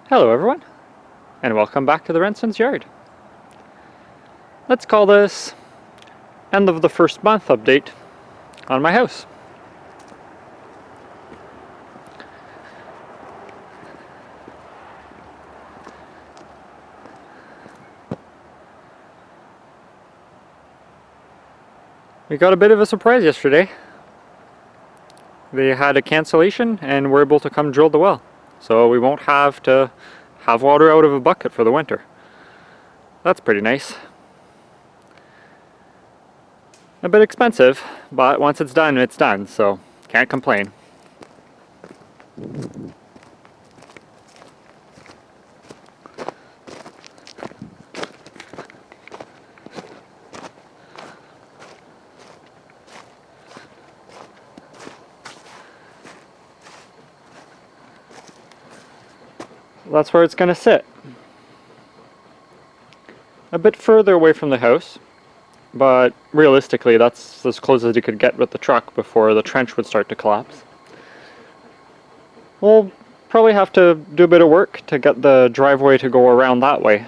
Hello everyone, and welcome back to the Renson's Yard. Let's call this end of the first month update on my house. We got a bit of a surprise yesterday. They had a cancellation and were able to come drill the well. So we won't have to have water out of a bucket for the winter. That's pretty nice. A bit expensive, but once it's done, so can't complain. That's where it's going to sit. A bit further away from the house, but realistically that's as close as you could get with the truck before the trench would start to collapse. We'll probably have to do a bit of work to get the driveway to go around that way,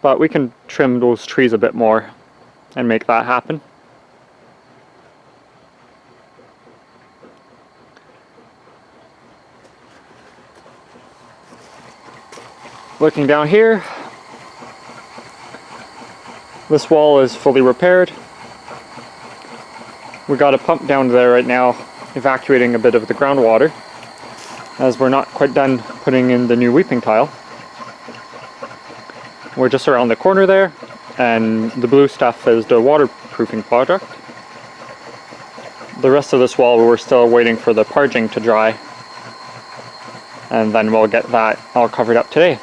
but we can trim those trees a bit more and make that happen. Looking down here, this wall is fully repaired. We got a pump down there right now evacuating a bit of the groundwater, as we're not quite done putting in the new weeping tile. We're just around the corner there, and the blue stuff is the waterproofing project. The rest of this wall we're still waiting for the parging to dry, and then we'll get that all covered up today.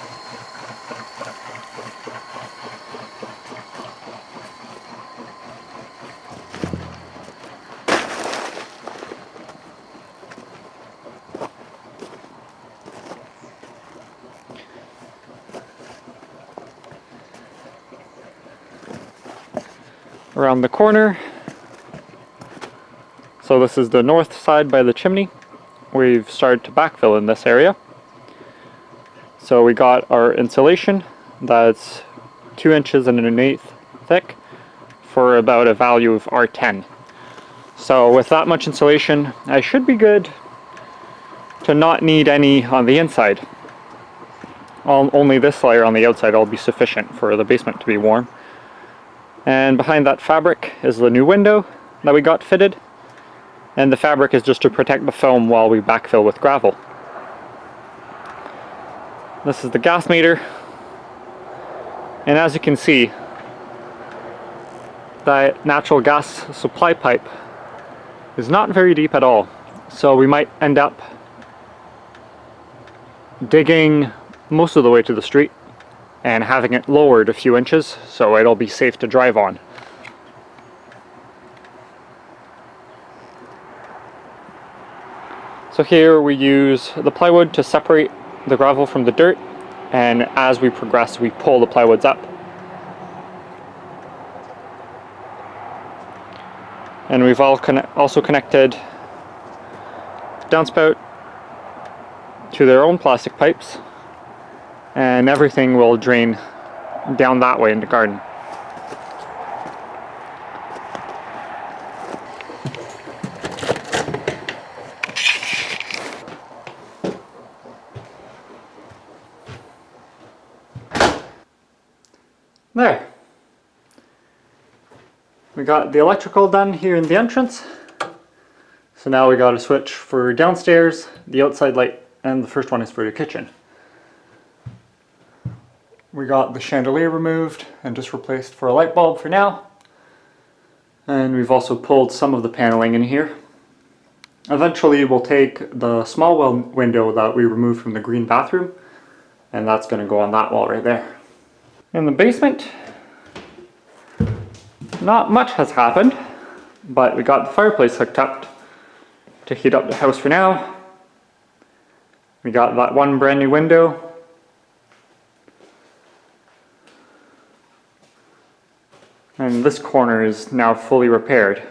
Around the corner, so this is the north side by the chimney. We've started to backfill in this area. So we got our insulation that's 2 inches and 1/8 thick for about a value of R10. So with that much insulation, I should be good to not need any on the inside. Only this layer on the outside will be sufficient for the basement to be warm. And behind that fabric is the new window that we got fitted. And the fabric is just to protect the foam while we backfill with gravel. This is the gas meter. And as you can see, that natural gas supply pipe is not very deep at all. So we might end up digging most of the way to the street and having it lowered a few inches so it'll be safe to drive on. So here we use the plywood to separate the gravel from the dirt, and as we progress we pull the plywoods up. And we've also connected downspout to their own plastic pipes, and everything will drain down that way in the garden. There. We got the electrical done here in the entrance. So now we got a switch for downstairs, the outside light, and the first one is for the kitchen. We got the chandelier removed and just replaced for a light bulb for now. And we've also pulled some of the paneling in here. Eventually we'll take the small window that we removed from the green bathroom, and that's going to go on that wall right there. In the basement, not much has happened, but we got the fireplace hooked up to heat up the house for now. We got that one brand new window. And this corner is now fully repaired.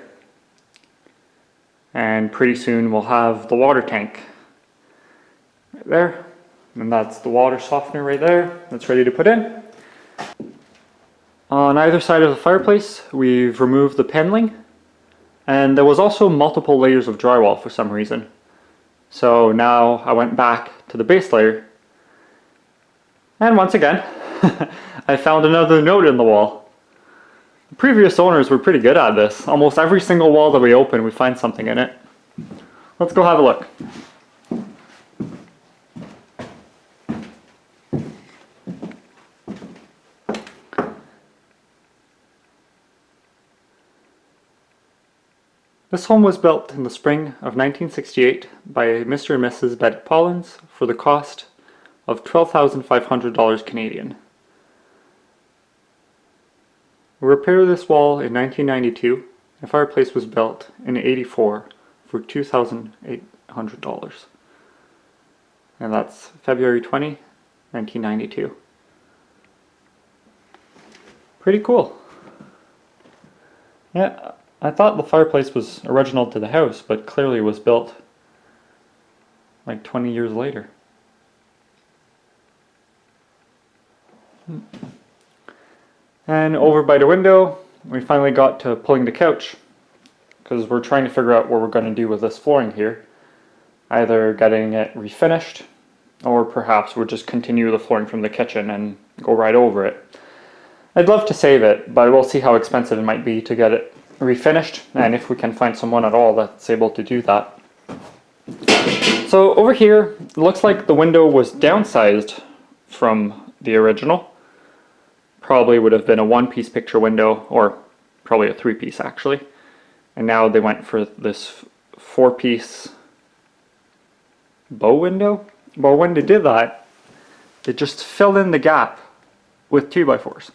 And pretty soon we'll have the water tank right there. And that's the water softener right there. That's ready to put in. On either side of the fireplace, we've removed the paneling. And there was also multiple layers of drywall for some reason. So now I went back to the base layer. And once again, I found another note in the wall. The previous owners were pretty good at this. Almost every single wall that we open, we find something in it. Let's go have a look. This home was built in the spring of 1968 by Mr. and Mrs. Betty Pollins for the cost of $12,500 Canadian. We repaired this wall in 1992. The fireplace was built in 84 for $2,800. And that's February 20, 1992. Pretty cool. Yeah. I thought the fireplace was original to the house, but clearly was built like 20 years later. And over by the window, we finally got to pulling the couch, because we're trying to figure out what we're going to do with this flooring here. Either getting it refinished, or perhaps we'll just continue the flooring from the kitchen and go right over it. I'd love to save it, but we'll see how expensive it might be to get it refinished, and if we can find someone at all that's able to do that. So over here, it looks like the window was downsized from the original. Probably would have been a one-piece picture window, or probably a three-piece actually. And now they went for this four-piece bow window. But when they did that, they just filled in the gap with 2x4s.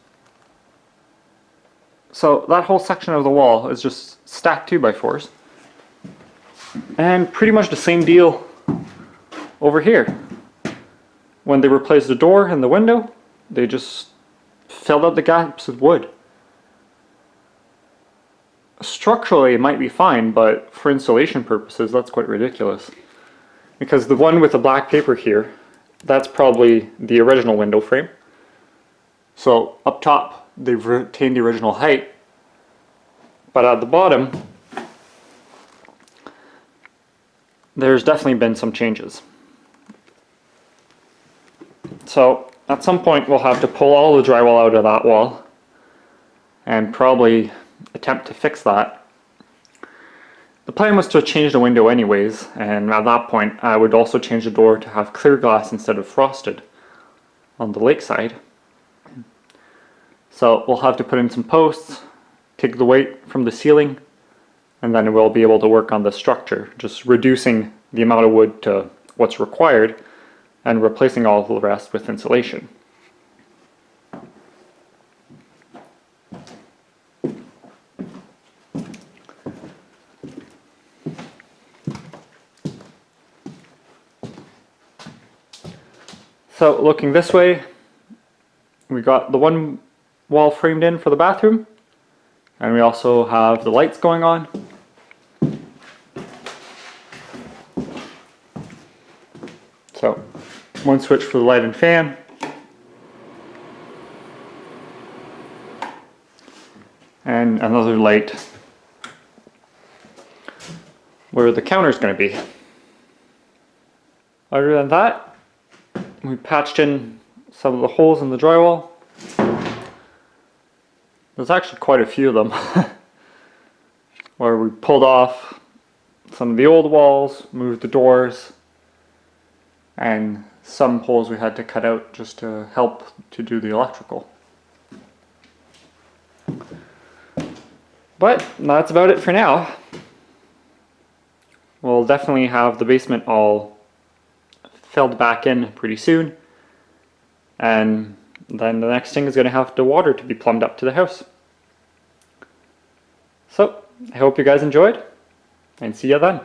So that whole section of the wall is just stacked 2x4s. And pretty much the same deal over here. When they replaced the door and the window, they just filled out the gaps with wood. Structurally it might be fine, but for insulation purposes that's quite ridiculous. Because the one with the black paper here, that's probably the original window frame. So up top they've retained the original height, but at the bottom there's definitely been some changes. So at some point we'll have to pull all the drywall out of that wall and probably attempt to fix that. The plan was to change the window anyways, and at that point I would also change the door to have clear glass instead of frosted on the lakeside. So we'll have to put in some posts, take the weight from the ceiling, and then we'll be able to work on the structure, just reducing the amount of wood to what's required and replacing all of the rest with insulation. So looking this way, we got the one wall framed in for the bathroom, and we also have the lights going on. So one switch for the light and fan, and another light where the counter is going to be. Other than that, we patched in some of the holes in the drywall. There's actually quite a few of them where we pulled off some of the old walls, moved the doors, and some holes we had to cut out just to help to do the electrical. But that's about it for now. We'll definitely have the basement all filled back in pretty soon, and then the next thing is going to have the water to be plumbed up to the house. So, I hope you guys enjoyed, and see you then.